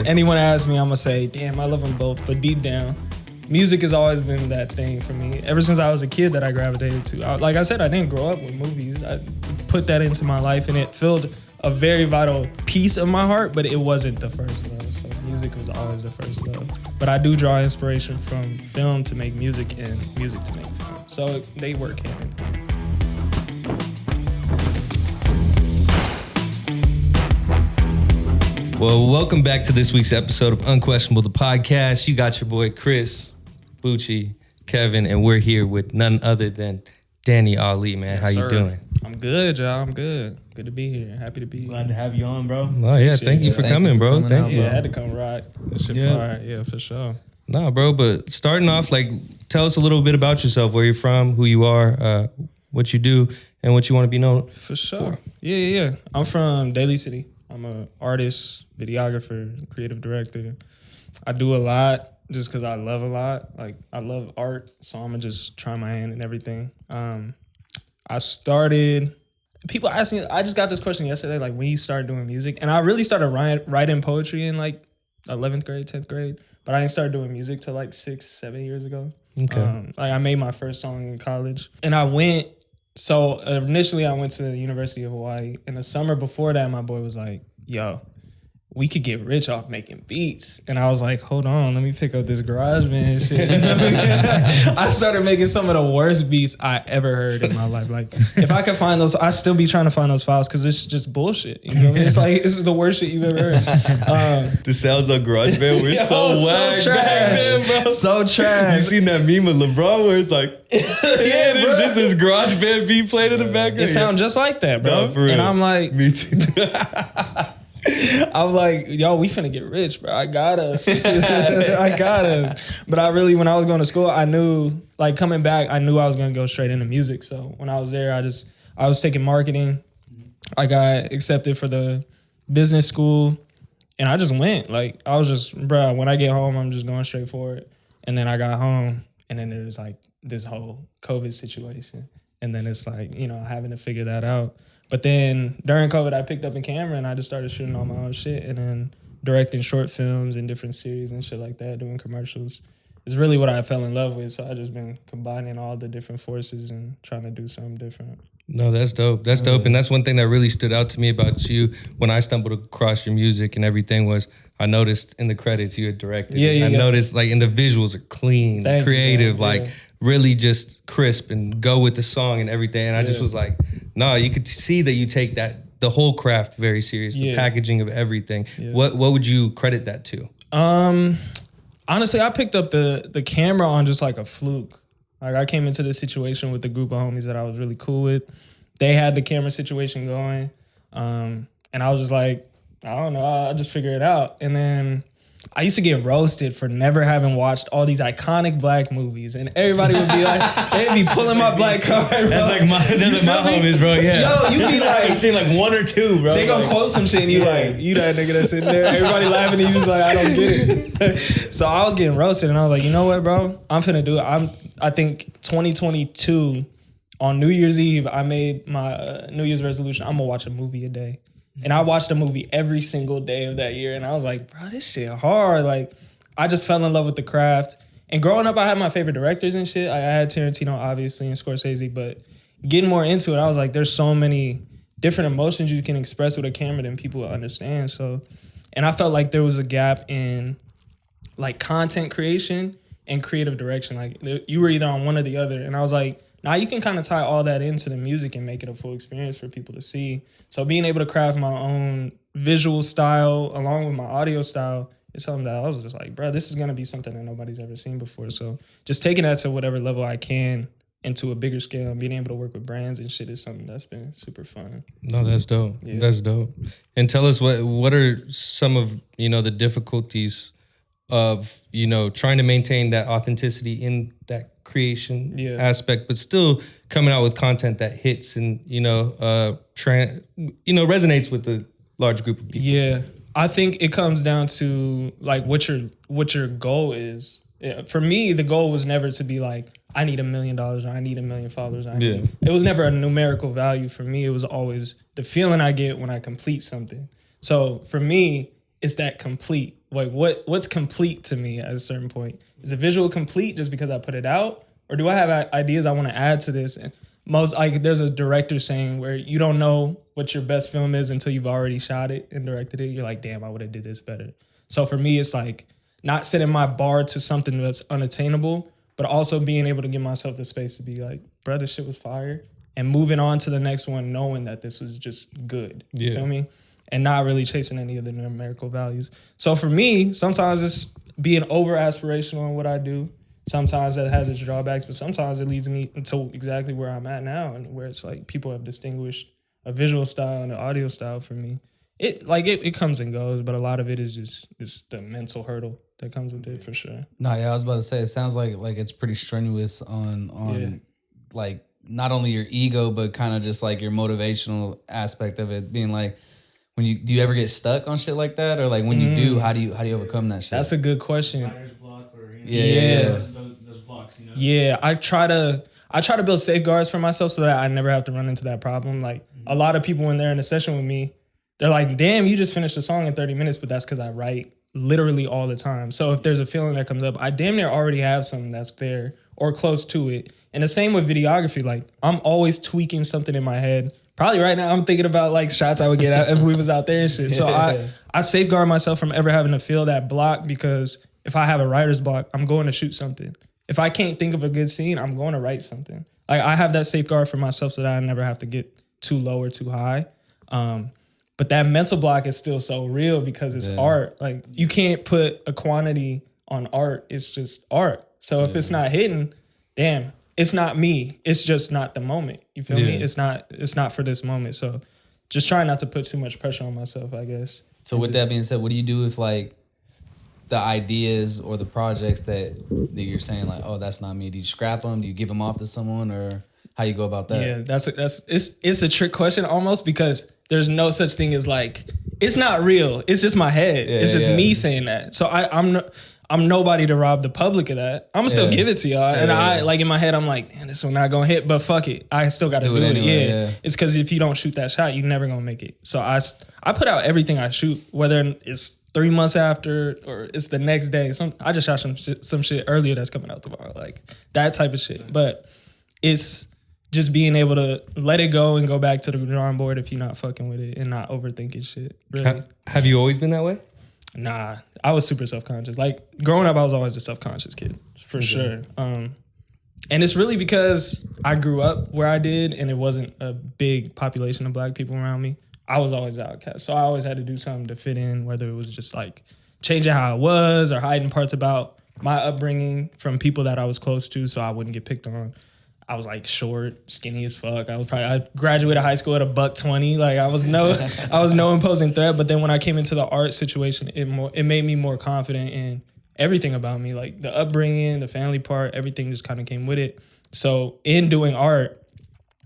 anyone asks me, I'm gonna say, damn, I love them both. But deep down, music has always been that thing for me. Ever since I was a kid that I gravitated to. Like I said, I didn't grow up with movies. I put that into my life and it filled a very vital piece of my heart, but it wasn't the first love. So music was always the first love. But I do draw inspiration from film to make music and music to make film. So they work hand in hand. Well, welcome back to this week's episode of Unquestionable The Podcast. You got your boy Chris, Bucci, Kevin, and we're here with none other than Danny Ali, man. How you doing? I'm good, y'all. I'm good. Good to be here. Happy to be here. Glad to have you on, bro. Oh, yeah. Thank you for coming, bro. Thank you. Yeah, I had to come right. That shit fire. Yeah, for sure. Nah, bro, but starting off, like, tell us a little bit about yourself, where you're from, who you are, what you do, and what you want to be known for. Sure. Yeah. I'm from Daly City. I'm an artist, videographer, creative director. I do a lot just because I love a lot. Like, I love art, so I'm going to just try my hand in everything. I started... People ask me, I just got this question yesterday, like, when you started doing music. And I really started writing poetry in, like, 11th grade, 10th grade. But I didn't start doing music till, like, 6-7 years ago. Okay. Like, I made my first song in college. And I went... So initially I went to the University of Hawaii. And the summer before that, my boy was like, yo, we could get rich off making beats. And I was like, hold on, let me pick up this GarageBand shit. You know what I mean? I started making some of the worst beats I ever heard in my life. Like, if I could find those, I'd still be trying to find those files because it's just bullshit. You know what I mean? It's like, this is the worst shit you've ever heard. The sounds on GarageBand were so whack. So trash. Bro. So trash. You seen that meme of LeBron where it's like, it's just this GarageBand beat played in the background. It sounds just like that, bro. No, for real. And I'm like... Me too. I was like, yo, we finna get rich, bro. I got us. I got us. But I really, when I was going to school, I knew, like, coming back, I knew I was going to go straight into music. So when I was there, I was taking marketing. I got accepted for the business school. And I just went. Like, I was just, bro, when I get home, I'm just going straight for it. And then I got home. And then there was, like, this whole COVID situation. And then it's like, you know, having to figure that out. But then during COVID, I picked up a camera and I just started shooting all my own shit and then directing short films and different series and shit like that, doing commercials. It's really what I fell in love with. So I just been combining all the different forces and trying to do something different. No, that's dope. That's dope. And that's one thing that really stood out to me about you when I stumbled across your music and everything was I noticed in the credits you had directed. I noticed like in the visuals are clean, creative, like really just crisp and go with the song and everything. And I just was like, no, you could see that you take the whole craft very serious, the packaging of everything. Yeah. What would you credit that to? Honestly, I picked up the camera on just like a fluke. Like I came into this situation with a group of homies that I was really cool with. They had the camera situation going. And I was just like, I don't know, I'll just figure it out. And then I used to get roasted for never having watched all these iconic black movies. And everybody would be like, they'd be pulling my black card, bro. That's like my homies, bro, yeah. Yo, you be like, I've seen like one or two, bro. They gonna quote some shit and you like, you that nigga that's sitting there. Everybody laughing and you just like, I don't get it. So I was getting roasted and I was like, you know what, bro? I'm finna do it. I think 2022, on New Year's Eve, I made my New Year's resolution. I'm gonna watch a movie a day. And I watched a movie every single day of that year. And I was like, bro, this shit hard. Like, I just fell in love with the craft. And growing up, I had my favorite directors and shit. I had Tarantino, obviously, and Scorsese. But getting more into it, I was like, there's so many different emotions you can express with a camera than people will understand. So, and I felt like there was a gap in, like, content creation and creative direction. Like, you were either on one or the other. And I was like, now you can kind of tie all that into the music and make it a full experience for people to see. So being able to craft my own visual style along with my audio style is something that I was just like, bro, this is going to be something that nobody's ever seen before. So just taking that to whatever level I can into a bigger scale and being able to work with brands and shit is something that's been super fun. No, that's dope. Yeah. That's dope. And tell us what are some of, you know, the difficulties of, you know, trying to maintain that authenticity in that creation aspect, but still coming out with content that hits and, you know, resonates with the large group of people. Yeah, I think it comes down to like what your goal is. Yeah, for me, the goal was never to be like, I need $1 million or I need 1 million followers. It was never a numerical value for me. It was always the feeling I get when I complete something. So for me, it's that complete. like what's complete to me at a certain point? Is the visual complete just because I put it out? Or do I have ideas I want to add to this? And there's a director saying where you don't know what your best film is until you've already shot it and directed it. You're like, damn, I would have did this better. So for me, it's like not setting my bar to something that's unattainable, but also being able to give myself the space to be like, bro, this shit was fire. And moving on to the next one, knowing that this was just good. You feel me? And not really chasing any of the numerical values. So for me, sometimes it's being over aspirational in what I do. Sometimes that has its drawbacks, but sometimes it leads me to exactly where I'm at now, and where it's like people have distinguished a visual style and an audio style for me. It comes and goes, but a lot of it is just the mental hurdle that comes with it for sure. No, yeah, I was about to say, it sounds like it's pretty strenuous on like not only your ego, but kind of just like your motivational aspect of it, being like, do you ever get stuck on shit like that, or like when you do, how do you overcome that shit? That's a good question. Block or, those blocks, Yeah, I try to build safeguards for myself so that I never have to run into that problem. Like a lot of people when they're in a session with me, they're like, "Damn, you just finished a song in 30 minutes," but that's because I write literally all the time. So if there's a feeling that comes up, I damn near already have something that's there or close to it. And the same with videography. Like I'm always tweaking something in my head. Probably right now I'm thinking about like shots I would get out if we was out there and shit. So I safeguard myself from ever having to feel that block, because if I have a writer's block, I'm going to shoot something. If I can't think of a good scene, I'm going to write something. Like I have that safeguard for myself so that I never have to get too low or too high. But that mental block is still so real because it's art. Like you can't put a quantity on art. It's just art. So if it's not hitting, damn, it's not me. It's just not the moment. You feel me? It's not for this moment. So just try not to put too much pressure on myself, I guess. So with that being said, what do you do if like the ideas or the projects that you're saying like, oh, that's not me? Do you scrap them? Do you give them off to someone, or how you go about that? Yeah, it's a trick question almost, because there's no such thing as like, it's not real. It's just my head. It's just me saying that. So I'm nobody to rob the public of that. I'm gonna still give it to y'all. And I like in my head, I'm like, man, this one not gonna hit, but fuck it. I still gotta do it. Anyway, It's because if you don't shoot that shot, you're never gonna make it. So I put out everything I shoot, whether it's 3 months after or it's the next day. I just shot some shit earlier that's coming out tomorrow. Like that type of shit. But it's just being able to let it go and go back to the drawing board if you're not fucking with it and not overthinking shit. Really. Have you always been that way? Nah, I was super self-conscious. Like growing up, I was always a self-conscious kid for sure. And it's really because I grew up where I did, and it wasn't a big population of black people around me. I was always the outcast. So I always had to do something to fit in, whether it was just like changing how I was or hiding parts about my upbringing from people that I was close to so I wouldn't get picked on. I was like short, skinny as fuck. I graduated high school at $120. Like I was no imposing threat. But then when I came into the art situation, it made me more confident in everything about me, like the upbringing, the family part, everything just kind of came with it. So in doing art,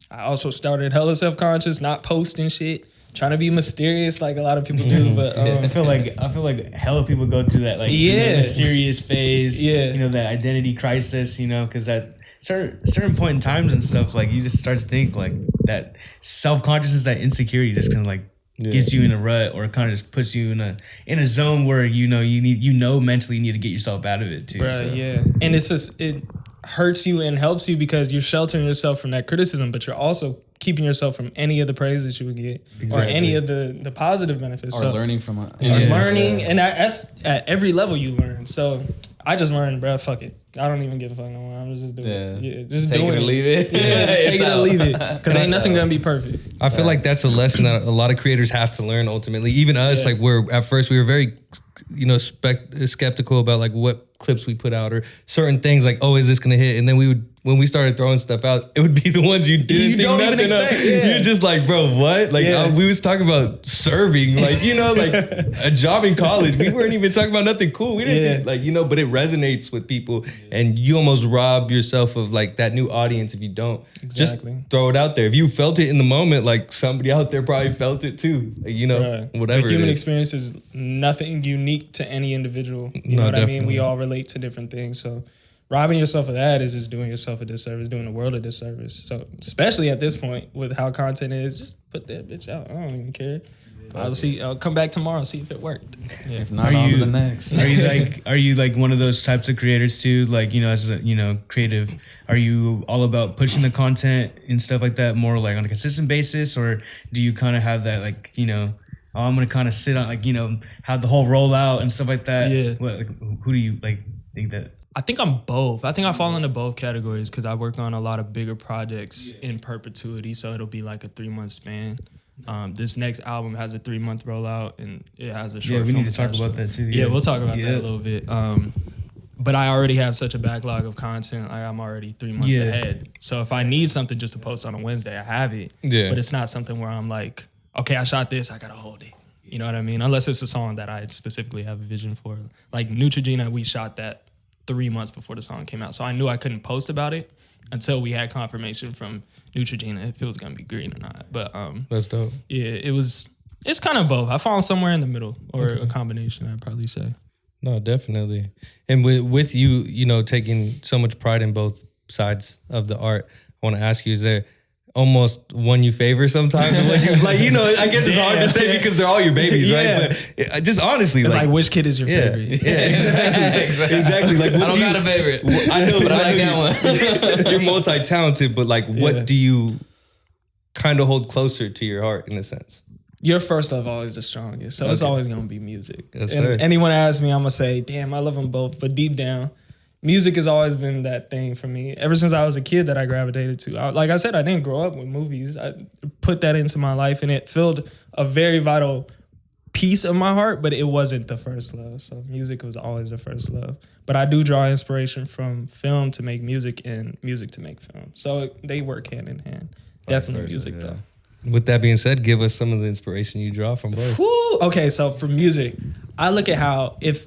I also started hella self-conscious, not posting shit, trying to be mysterious like a lot of people do. But I feel like hella people go through that, like the mysterious phase. That identity crisis. Because that certain point in times and stuff, like you just start to think like that self-consciousness, that insecurity just kind of like gets you in a rut, or kind of just puts you in a zone where mentally you need to get yourself out of it too. Bruh, and it's just it hurts you and helps you because you're sheltering yourself from that criticism, but you're also keeping yourself from any of the praise that you would get or any of the positive benefits. Or learning from it. Learning, and that's at every level you learn. So I just learned, bro, fuck it. I don't even give a fuck no more. I'm just doing it. Yeah, just take doing it or leave it. Yeah, just take it or leave it. Because ain't nothing gonna be perfect. I feel like that's a lesson that a lot of creators have to learn ultimately. Even us, like at first we were very, skeptical about like what clips we put out or certain things like, oh, is this gonna hit? And then when we started throwing stuff out, it would be the ones you didn't think nothing of. You're just like, bro, what? Like we was talking about serving, like, like a job in college. We weren't even talking about nothing cool. We didn't think, but it resonates with people, and you almost rob yourself of like that new audience if you don't. Exactly. Just throw it out there. If you felt it in the moment, like somebody out there probably felt it too. Like, whatever. The human experience is nothing unique to any individual. You know what I mean? We all relate to different things. So robbing yourself of that is just doing yourself a disservice, doing the world a disservice. So especially at this point with how content is, just put that bitch out. I don't even care. I'll come back tomorrow, see if it worked. Yeah. If not, on to the next. Are you like one of those types of creators too? Like, as a, creative, are you all about pushing the content and stuff like that more like on a consistent basis? Or do you kind of have that like, I'm going to kind of sit on like, have the whole rollout and stuff like that? Yeah. Who do you like think that? I think I'm both. I think I fall into both categories because I work on a lot of bigger projects in perpetuity. So it'll be like a 3-month span. This next album has a 3-month rollout and it has a short film. Yeah, we need to talk about that too. Yeah, we'll talk about that a little bit. But I already have such a backlog of content. Like I'm already 3 months ahead. So if I need something just to post on a Wednesday, I have it. Yeah. But it's not something where I'm like, okay, I shot this, I gotta hold it. You know what I mean? Unless it's a song that I specifically have a vision for. Like Neutrogena, we shot that 3 months before the song came out. So I knew I couldn't post about it until we had confirmation from Neutrogena if it was gonna be green or not. But that's dope. Yeah, it's kind of both. I fall somewhere in the middle or a combination, I'd probably say. No, definitely. And with you, taking so much pride in both sides of the art, I want to ask you, is there almost one you favor sometimes? Or what you, like, I guess it's hard to say because they're all your babies, right? But just honestly, it's like which kid is your favorite? Yeah, exactly. Like, I don't got a favorite. I know, but I like that one. You're multi-talented, but like, what do you kind of hold closer to your heart in a sense? Your first love always the strongest, so it's always gonna be music. Yes, and sir. Anyone asks me, I'm gonna say, damn, I love them both. But deep down, music has always been that thing for me. Ever since I was a kid that I gravitated to. Like I said, I didn't grow up with movies. I put that into my life and it filled a very vital piece of my heart, but it wasn't the first love. So music was always the first love. But I do draw inspiration from film to make music and music to make film. So they work hand in hand. Definitely music though. With that being said, give us some of the inspiration you draw from both. Okay, so for music, I look at how if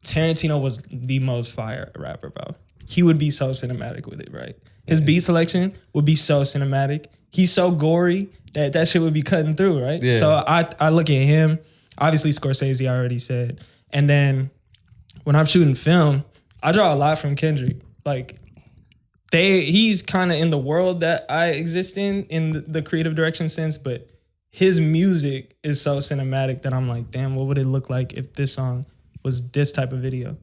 Tarantino was the most fire rapper, bro, he would be so cinematic with it, right? His beat selection would be so cinematic. He's so gory that shit would be cutting through, right? Yeah. So I look at him. Obviously, Scorsese, I already said. And then when I'm shooting film, I draw a lot from Kendrick. Like, he's kind of in the world that I exist in the creative direction sense, but his music is so cinematic that I'm like, damn, what would it look like if this song was this type of video?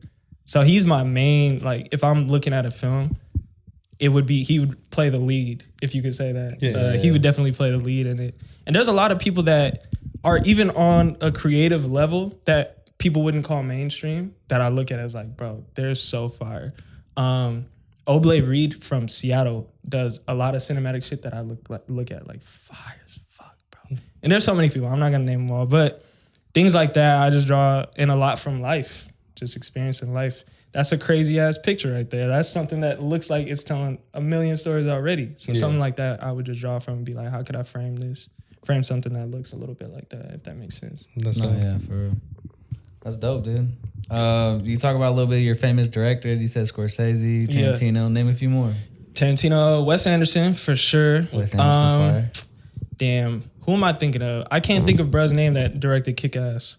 So he's my main, like, if I'm looking at a film, he would play the lead, if you could say that. He would definitely play the lead in it. And there's a lot of people that are even on a creative level that people wouldn't call mainstream that I look at as like, bro, they're so fire. Oblate Reed from Seattle does a lot of cinematic shit that I look at like fire as fuck, bro. And there's so many people, I'm not gonna name them all, but things like that, I just draw in a lot from life, just experiencing life. That's a crazy ass picture right there. That's something that looks like it's telling a million stories already. So something like that, I would just draw from and be like, how could I frame this? Frame something that looks a little bit like that, if that makes sense. That's dope. Yeah, for real. That's dope, dude. You talk about a little bit of your famous directors. You said Scorsese, Tarantino. Yeah. Name a few more. Tarantino, Wes Anderson, for sure. Wes Anderson's fire. Damn. Who am I thinking of? I can't think of bruh's name that directed Kick-Ass.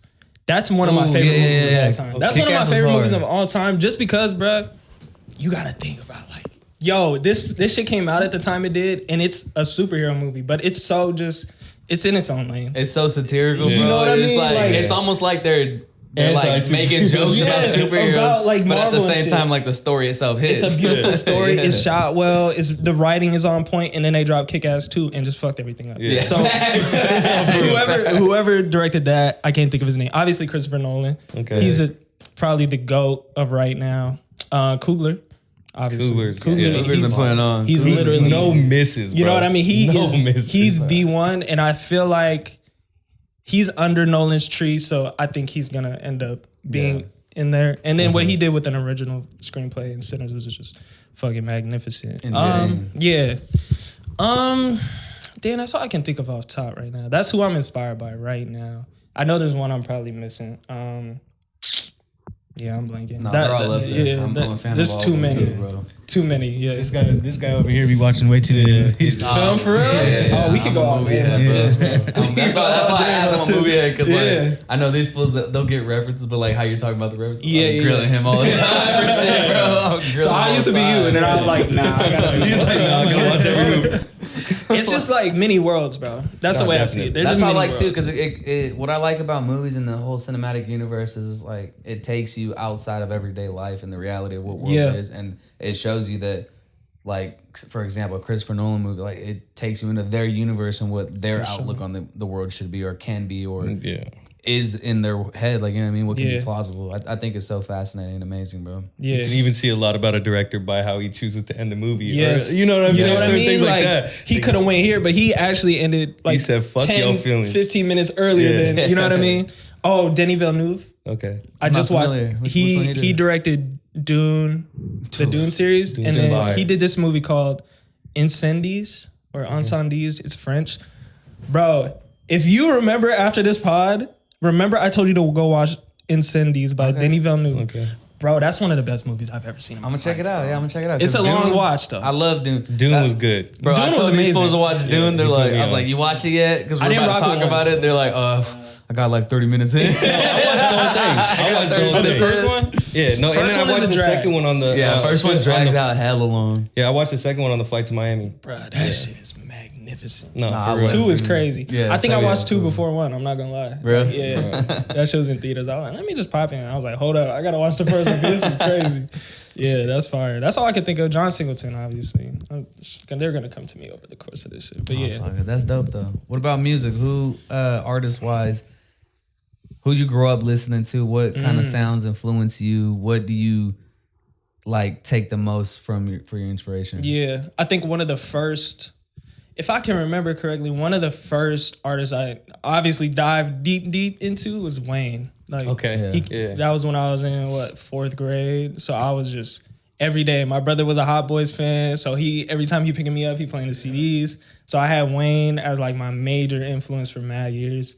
That's one of my favorite movies of all time. That's one of my favorite movies of all time just because, bruh, you got to think about like, yo, this shit came out at the time it did and it's a superhero movie, but it's so just, it's in its own lane. It's so satirical, bro. You know what I mean? It's like it's almost like they're like making jokes about superheroes, about, like, but at the same time, like the story itself hits. It's a beautiful story. It's shot well. The writing is on point, and then they dropped Kick-Ass 2 and just fucked everything up. Yeah. So whoever directed that, I can't think of his name. Obviously, Christopher Nolan. Okay. He's probably the GOAT of right now. Coogler. Obviously. Coogler's been playing on. He's literally no misses, bro. You know what I mean? He's the one, and I feel like he's under Nolan's tree, so I think he's gonna end up being in there. And then what he did with an original screenplay in Sinners was just fucking magnificent. Damn, that's all I can think of off top right now. That's who I'm inspired by right now. I know there's one I'm probably missing. Yeah, I'm blanking. No, they're all up there. Yeah, I'm a fan there's of all too many. Too, bro. Too many. Yeah. This guy over here be watching way too many movies. Film for real? Yeah. We could go on movie head, bro. That's why I asked him a movie head because like I know these fools that they'll get references, but like how you're talking about the references, I'm grilling him all the time for shit, bro. So I used to be you, and then I was like, nah. He's like, nah, go watch every movie. It's just like mini worlds, bro. That's the way definitely. I see it. That's what I like too, because what I like about movies and the whole cinematic universe is like it takes you outside of everyday life and the reality of what world is, and it shows you that, like, for example, a Christopher Nolan movie, like it takes you into their universe and what their outlook on the world should be or can be or is in their head, like, you know what I mean? What can be plausible. I think it's so fascinating and amazing, bro. Yeah. You can even see a lot about a director by how he chooses to end the movie. Yes. Or, you know what I'm saying? What I mean? Things like that. He could have went here, but he actually ended like he said, fuck 10, 15 minutes earlier than, you know what I mean? Oh, Denis Villeneuve. Okay. I just watched. He directed Dune, the Dune series, and then he did this movie called Incendies or Incendies. It's French. Bro, if you remember after this pod, remember I told you to go watch Incendies by Denis Villeneuve. Okay. Bro, that's one of the best movies I've ever seen. I'm gonna check it out. Yeah, I'm gonna check it out. It's a long watch though. I love Dune. Dune was good. Bro, I told these supposed to watch Dune. They're like, I was like, you watch it yet? Because we're about to talk about it. They're like, I got like 30 minutes in. I watched the whole thing. The first one? Yeah, no, first and then I watched the second one on the... first one drags out hella long. Yeah, I watched the second one on the flight to Miami. Bro, that shit is magnificent. No, for real. 2 is crazy. Yeah, I think I watched 2 before 1, I'm not gonna lie. Really? Yeah. That shit was in theaters. I was like, let me just pop in. I was like, hold up, I gotta watch the first one, this is crazy. Yeah, that's fire. That's all I can think of. John Singleton, obviously. They're gonna come to me over the course of this shit. But that's dope though. What about music? Who, artist-wise, who you grow up listening to? What kind of sounds influence you? What do you like take the most for your inspiration? Yeah, I think one of the first, if I can remember correctly, one of the first artists I obviously dived deep into was Wayne. Like, that was when I was in 4th grade. So I was just every day. My brother was a Hot Boys fan, so every time he picked me up, he playing the CDs. So I had Wayne as like my major influence for mad years.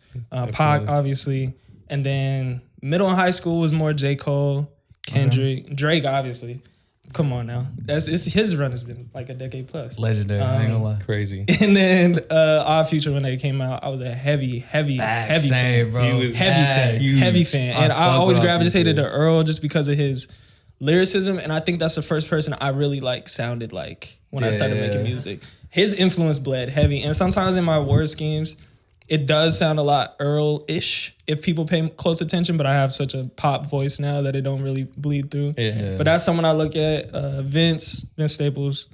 Pac, obviously. And then middle and high school was more J. Cole, Kendrick, Drake, obviously. Come on now. His run has been like a decade plus. Legendary, I ain't gonna lie. Crazy. And then Odd Future, when they came out, I was a heavy fan. Bro. Heavy fan. And I always gravitated to Earl just because of his lyricism. And I think that's the first person I really like sounded like when I started making music. His influence bled heavy. And sometimes in my word schemes, it does sound a lot Earl-ish if people pay close attention, but I have such a pop voice now that it don't really bleed through. Yeah. But that's someone I look at, Vince Staples,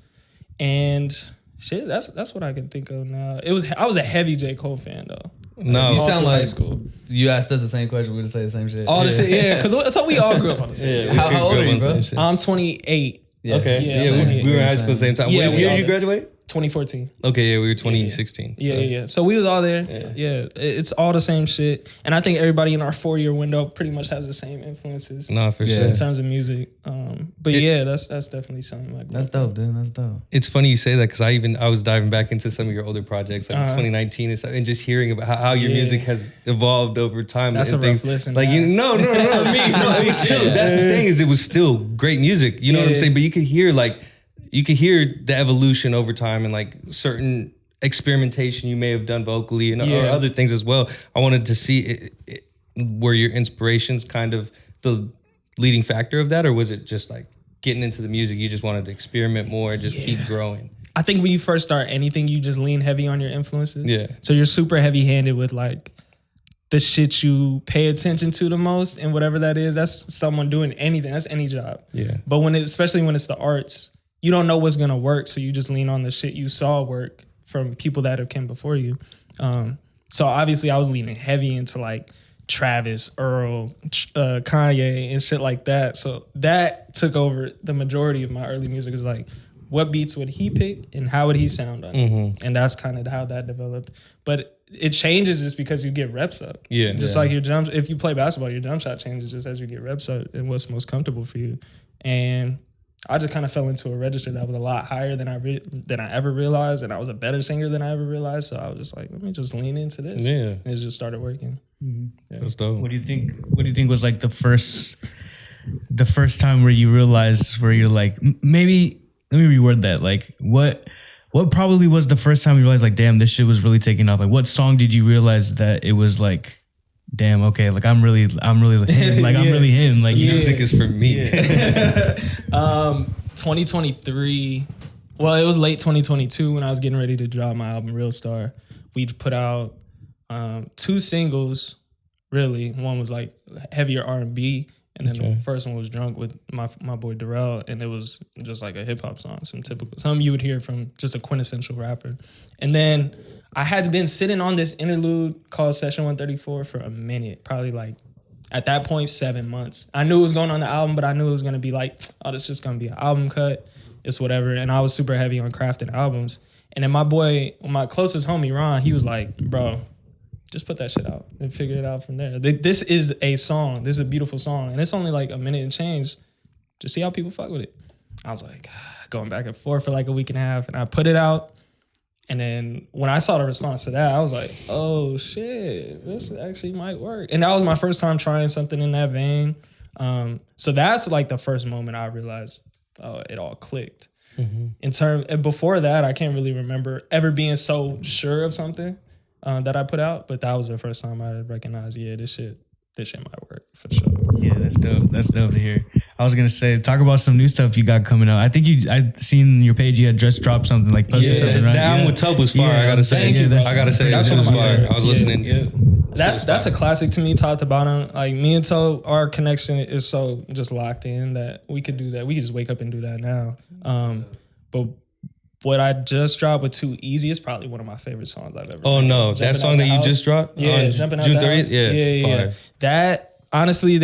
and shit, that's what I can think of now. I was a heavy J. Cole fan though. No, you sound like school. You asked us the same question, we would say the same shit. All the shit, because so we all grew up on the same. How old are you, bro? I'm 28. Okay, we were in high school at the same time. Yeah, what year did you graduate? 2014. Okay, we were 2016. Yeah. So we was all there. Yeah, it's all the same shit. And I think everybody in our 4-year window pretty much has the same influences. No, for sure. In terms of music. But that's definitely something like that. That's dope, dude. That's dope. It's funny you say that because I was diving back into some of your older projects like 2019 and stuff, and just hearing about how your music has evolved over time. That's and a rough listen. Like, no, still, that's the thing is it was still great music. You know what I'm saying? But you could hear the evolution over time and like certain experimentation you may have done vocally and or other things as well. I wanted to see were your inspirations kind of the leading factor of that, or was it just like getting into the music, you just wanted to experiment more and just keep growing? I think when you first start anything, you just lean heavy on your influences. Yeah. So you're super heavy-handed with like the shit you pay attention to the most, and whatever that is, that's someone doing anything. That's any job. Yeah. But especially when it's the arts, you don't know what's gonna work, so you just lean on the shit you saw work from people that have come before you. So obviously I was leaning heavy into like Travis, Earl, Kanye, and shit like that. So that took over the majority of my early music. Is like, what beats would he pick and how would he sound on it? And that's kind of how that developed. But it changes just because you get reps up. Yeah. Just like your jump, if you play basketball, your jump shot changes just as you get reps up and what's most comfortable for you. And I just kind of fell into a register that was a lot higher than I ever realized, and I was a better singer than I ever realized. So I was just like, let me just lean into this. Yeah, and it just started working. Yeah. That's dope. What do you think was like the first time where you realized, where you're like, maybe let me reword that. Like, what probably was the first time you realized, like, damn, this shit was really taking off? Like, what song did you realize that it was like, damn, okay, like I'm really him. Like I'm really him. Like music is for me. 2023 Well, it was late 2022 when I was getting ready to drop my album Real Star. We put out 2 singles, really. One was like heavier R&B, and then the first one was Drunk with my boy Darrell, and it was just like a hip hop song, something you would hear from just a quintessential rapper. And then I had been sitting on this interlude called Session 134 for a minute, probably like at that point 7 months. I knew it was going on the album, but I knew it was gonna be like, oh, this is just gonna be an album cut. It's whatever. And I was super heavy on crafting albums. And then my closest homie, Ron, he was like, bro, just put that shit out and figure it out from there. This is a song. This is a beautiful song. And it's only like a minute and change. Just see how people fuck with it. I was like, going back and forth for like a week and a half. And I put it out. And then when I saw the response to that, I was like, oh shit, this actually might work. And that was my first time trying something in that vein. So that's like the first moment I realized, oh, it all clicked. Mm-hmm. Before that, I can't really remember ever being so sure of something that I put out, but that was the first time I recognized, yeah, this shit might work for sure. Yeah, that's dope. That's dope to hear. I was gonna say, talk about some new stuff you got coming out. I think I seen your page. You had just dropped something, like posted something, right? Down with Tub was fire. I gotta say, it was fire. I was listening. Yeah. That's a classic to me. Talked about him. Like me and Toe, our connection is so just locked in that we could do that. We could just wake up and do that now. But what I just dropped with Too Easy is probably one of my favorite songs I've ever made. Oh no, that song that you just dropped? Yeah, Jumping Out June the 30th? House. Yeah. That, honestly,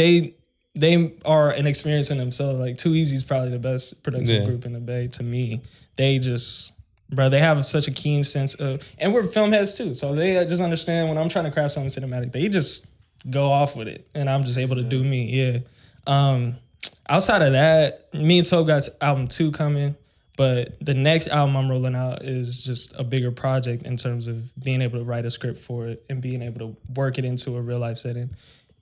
they are an experience in themselves. Like Too Easy is probably the best production group in the Bay to me. They just, bro, they have such a keen sense of, and we're film heads too, so they just understand when I'm trying to craft something cinematic, they just go off with it, and I'm just able to do me. Outside of that, me and Toe got album 2 coming. But the next album I'm rolling out is just a bigger project in terms of being able to write a script for it and being able to work it into a real life setting.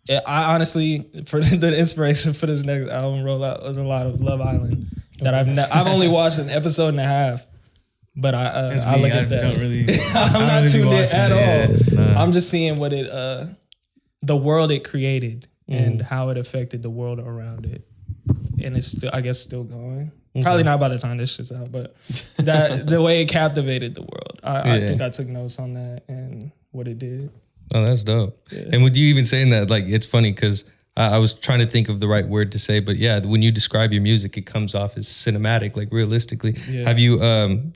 I honestly, for the inspiration for this next album rollout was a lot of Love Island that I've only watched an episode and a half. But I look at that. I'm not tuned in at all. No. I'm just seeing what the world it created and how it affected the world around it, and it's still, I guess, still going. Okay. Probably not by the time this shit's out, but the way it captivated the world. I think I took notes on that and what it did. Oh, that's dope. Yeah. And with you even saying that, like, it's funny because I was trying to think of the right word to say, but yeah, when you describe your music, it comes off as cinematic, like realistically. Yeah. Have you, do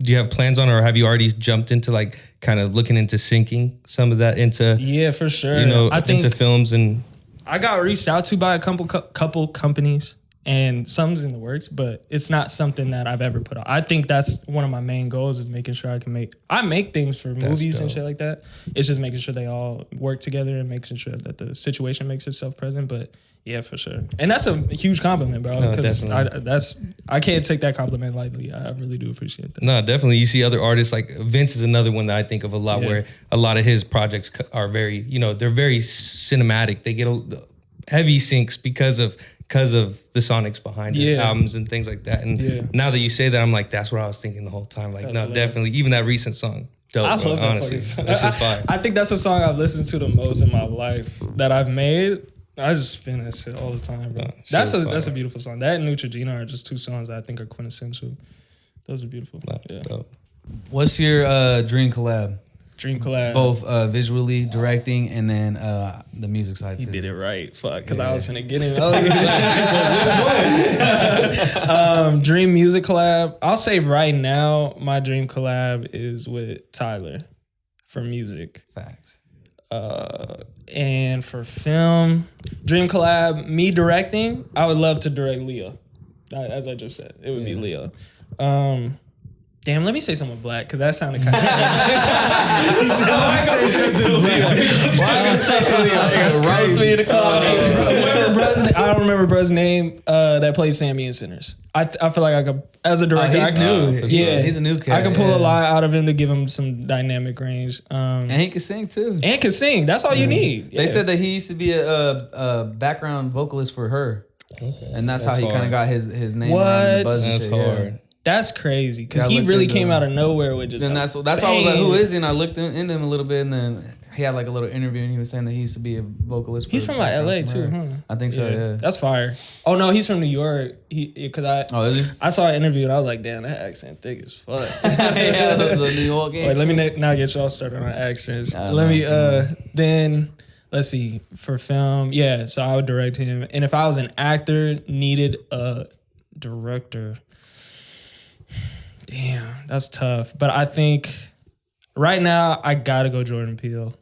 you have plans on, or have you already jumped into like kind of looking into syncing some of that into? Yeah, for sure. I think into films, and I got reached out to by a couple companies. And something's in the works, but it's not something that I've ever put out. I think that's one of my main goals, is making sure I make things for movies and shit like that. It's just making sure they all work together and making sure that the situation makes itself present. But yeah, for sure. And that's a huge compliment, bro. No, definitely. I can't take that compliment lightly. I really do appreciate that. No, definitely. You see other artists, like Vince is another one that I think of a lot, where a lot of his projects are very, they're very cinematic. They get heavy syncs because of the sonics behind it, albums and things like that. And now that you say that, I'm like, that's what I was thinking the whole time. Like, that's definitely. Even that recent song, dope. I love that honestly. That's just fire. I think that's a song I've listened to the most in my life that I've made. I just spin that shit all the time, bro. That's a beautiful song. That and Neutrogena are just 2 songs that I think are quintessential. Those are beautiful. Dope. What's your dream collab? Dream collab. Both visually, directing, and then the music side too. You did it right. Fuck, because I was finna get in. Which one? Dream music collab. I'll say right now, my dream collab is with Tyler for music. Facts. And for film, dream collab, me directing. I would love to direct Leo. As I just said, it would be Leo. Damn, let me say something black, because that sounded kind of... He said, let me say something black. Why are you say to Leo? Roast me in the car. I don't remember bruh's name that plays Sammy in Sinners. I feel like I could, as a director, he's new. Yeah, he's a new character. I can pull a lot out of him to give him some dynamic range. And he can sing too. And can sing. That's all you need. They said that he used to be a background vocalist for her. And that's how he kind of got his name. What? The buzz. That's hard. That's crazy, because he really came out of nowhere with just. And that's why I was like, who is he? And I looked into him a little bit, and then he had like a little interview and he was saying that he used to be a vocalist. He's from like LA too, huh? I think so. Yeah, that's fire. Oh no, he's from New York. Is he? I saw an interview and I was like, damn, that accent thick as fuck. Yeah, the New York. Wait, let me now get y'all started on accents. Then let's see, for film. Yeah, so I would direct him, and if I was an actor, needed a director. Damn, that's tough. But I think right now I gotta go Jordan Peele.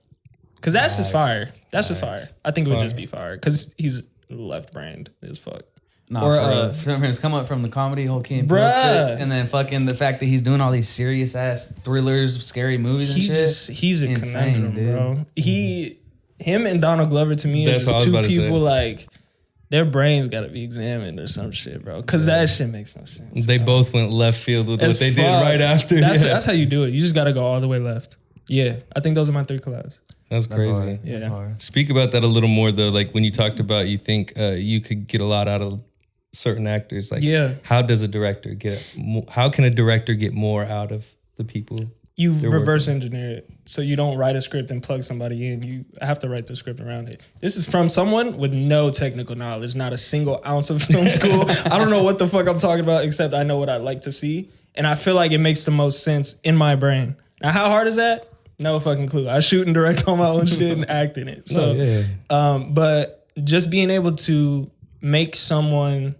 Cause that's just fire. That's just fire. I think it would just be fire. Cause he's left-brained as fuck. Nah, for his come up from the comedy whole Key and Peele spit, and then fucking the fact that he's doing all these serious ass thrillers, scary movies and shit. He's a conundrum, bro. Him and Donald Glover to me are just two people like. Their brains got to be examined or some shit, bro. Because that shit makes no sense. They both went left field with what they did right after. That's how you do it. You just got to go all the way left. Yeah. I think those are my 3 collabs. That's crazy. Hard. Yeah. That's hard. Speak about that a little more, though. Like when you talked about you think you could get a lot out of certain actors. Like, how does a director how can a director get more out of the people? You reverse engineer it. So you don't write a script and plug somebody in. You have to write the script around it. This is from someone with no technical knowledge, not a single ounce of film school. I don't know what the fuck I'm talking about, except I know what I'd like to see. And I feel like it makes the most sense in my brain. Now, how hard is that? No fucking clue. I shoot and direct on my own shit and act in it. So, but just being able to make someone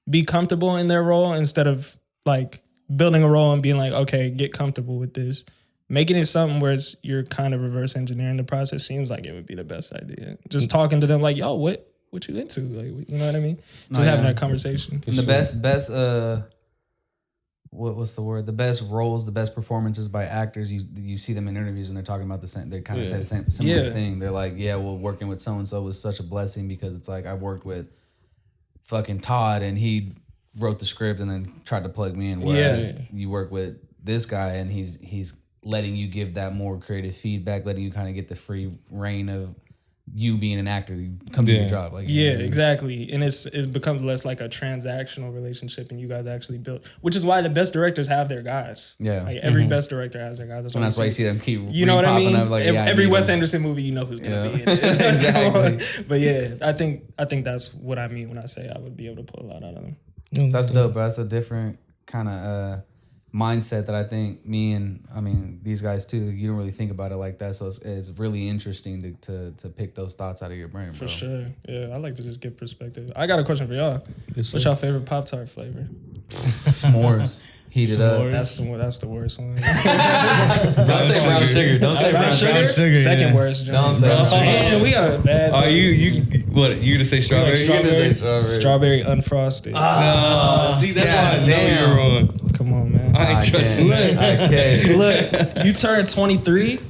be comfortable in their role instead of like building a role and being like, okay, get comfortable with this. Making it something where you're kind of reverse engineering the process seems like it would be the best idea. Just talking to them like, yo, what you into? Like, you know what I mean? Just having that conversation. And the best what's the word? The best roles, the best performances by actors. You see them in interviews and they're talking about the same. They kind of say the same similar thing. They're like, yeah, well, working with so and so was such a blessing because it's like I worked with fucking Todd and he wrote the script and then tried to plug me in. Whereas you work with this guy and he's letting you give that more creative feedback, letting you kind of get the free reign of you being an actor. You come to your job. Like exactly. And it becomes less like a transactional relationship and you guys actually build, which is why the best directors have their guys. Yeah. Like every best director has their guys. That's why you see them keep you know what I mean? Up like, every Wes Anderson movie, you know who's going to be in it. Exactly. But yeah, I think that's what I mean when I say I would be able to pull a lot out of them. That's dope, bro. That's a different kind of mindset that I think these guys too. You don't really think about it like that, so it's really interesting to pick those thoughts out of your brain, bro. For sure. Yeah, I like to just get perspective. I got a question for y'all. What's y'all favorite Pop-Tart flavor? S'mores. Heat it up. That's the worst one. Don't say brown sugar. Don't say brown sugar. Second worst. Don't say brown sugar. Man, we got a bad. Are you gonna say strawberry? Strawberry unfrosted. See, that's why I know you're wrong. Come on, man. I ain't trusting. Look, you turn 23.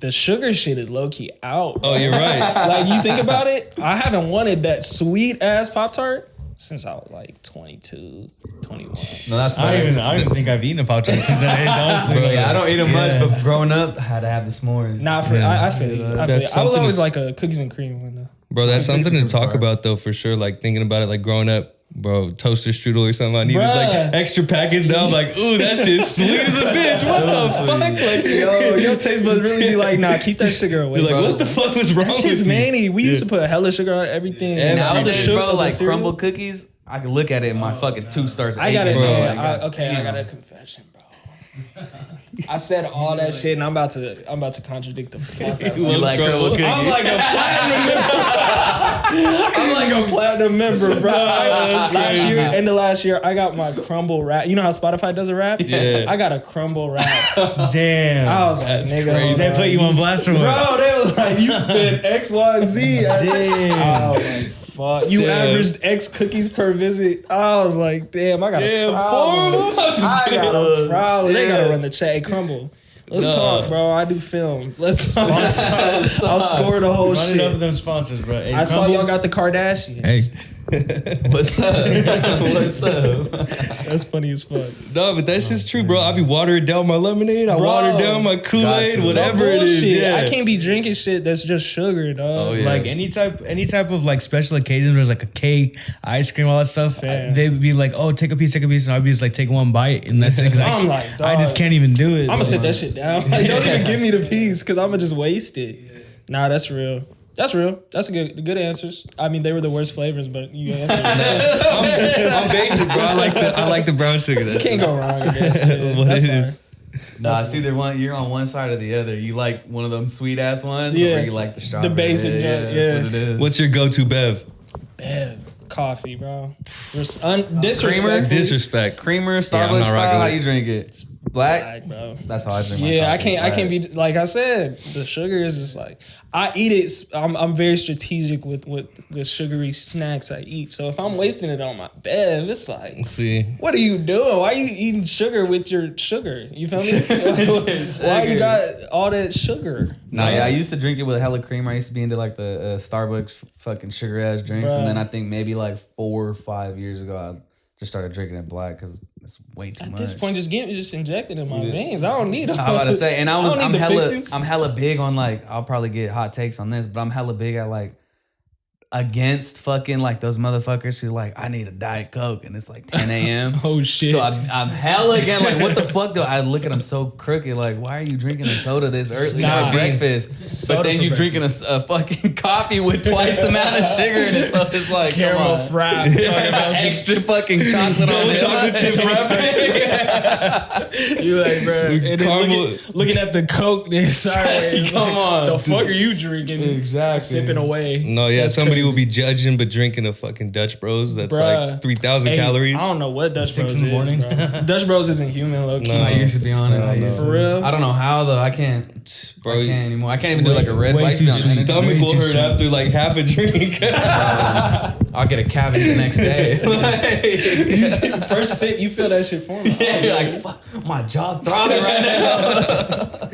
The sugar shit is low key out. Oh, you're right. Like you think about it, I haven't wanted that sweet ass Pop-Tart since I was like 22, 21. No, that's I don't even think I've eaten a Pop-Tart since that age, honestly. I don't eat them much, but growing up, I had to have the s'mores. Nah, I feel it. I was always like a cookies and cream one though. Bro, that's something to talk about though, for sure. Like thinking about it, like growing up, bro, toaster strudel or something. I needed like extra packets. Now I'm like, ooh, that shit's sweet as a bitch. What the fuck? Like, your taste buds really be like, nah, keep that sugar away. You're like, what the fuck was wrong with me? That shit's manny. We used to put hella sugar on everything. Nowadays, bro, like Crumble cookies, I can look at it and my fucking 2 stars. I got it, man. I got a confession, bro. I said all that shit, and I'm about to contradict the fuck out of you. Like Crumble cookies. I'm like a platinum member, bro. Last year, I got my Crumble wrap. You know how Spotify does a rap? Yeah. I got a Crumble wrap. Damn. I was like, nigga, they put you on blast or what? Bro, they was like, you spent XYZ. Damn. I was like, fuck. You averaged X cookies per visit. I was like, damn, I got a problem. I got a problem. They gotta run the chat. Hey, Crumble. Let's talk, bro. I do film. Let's talk. I'll score the whole shit. Running up with them sponsors, bro. Hey, I saw y'all got the Kardashians. Hey. What's up? What's up? That's funny as fuck. No, but that's just true, bro. I be watering down my lemonade. I water down my Kool-Aid, whatever it is. Yeah. I can't be drinking shit that's just sugar, dog. Oh, yeah. Like any type of like special occasions where it's like a cake, ice cream, all that stuff. They would be like, oh, take a piece, and I'd be just like, take one bite, and that's it. I'm like, dog, I just can't even do it. I'm gonna sit that shit down. Like, don't even give me the piece, cause I'm gonna just waste it. Nah, that's real. That's real. That's good answers. I mean, they were the worst flavors, but you answered. I'm basic, bro. I like the brown sugar. That's can't go wrong, I guess. Yeah, that's fine. Nah, it's either one. You're on one side or the other. You like one of them sweet ass ones, or you like the strawberry. The basic, that's what it is. What's your go-to bev? Coffee, bro. Disrespect. Creamer, Starbucks style. How you drink it? Black, bro. That's how I drink. Yeah, I can't be like I said. The sugar is just like I eat it. I'm very strategic with the sugary snacks I eat. So if I'm wasting it on my bev, it's like, what are you doing? Why are you eating sugar with your sugar? You feel me? Why you got all that sugar? Nah, yeah, I used to drink it with hella creamer. I used to be into like the Starbucks fucking sugar ass drinks, and then I think maybe like 4 or 5 years ago, I just started drinking it black because it's way too much. At this point, just inject it in my veins. I don't need it. I was about to say, and I'm hella big on like, I'll probably get hot takes on this, but I'm hella big at like against fucking like those motherfuckers who like, I need a Diet Coke and it's like 10 a.m. Oh shit. So I'm hella again, like what the fuck do I look at them so crooked, like why are you drinking a soda this early for breakfast? But then you drinking a fucking coffee with twice the amount of sugar in it, so it's like caramel frap. Talking about extra fucking chocolate on it. Chocolate chip frappe. You like, bro, and looking at the Coke inside. Come on. The fuck are you drinking? Exactly. Sipping away. No, yeah, somebody will be judging, but drinking a fucking Dutch Bros that's like 3,000 calories. I don't know what Dutch Bros is, bro. Dutch Bros isn't human, low key. No, I used to be on it. For real? I don't know how though. I can't. Bro, I can't anymore. I can't even do like a red white. Your stomach will hurt after like half a drink. I'll get a cavity the next day. First sip, you feel that shit forming. Yeah, you're like, fuck, my jaw throbbing right now.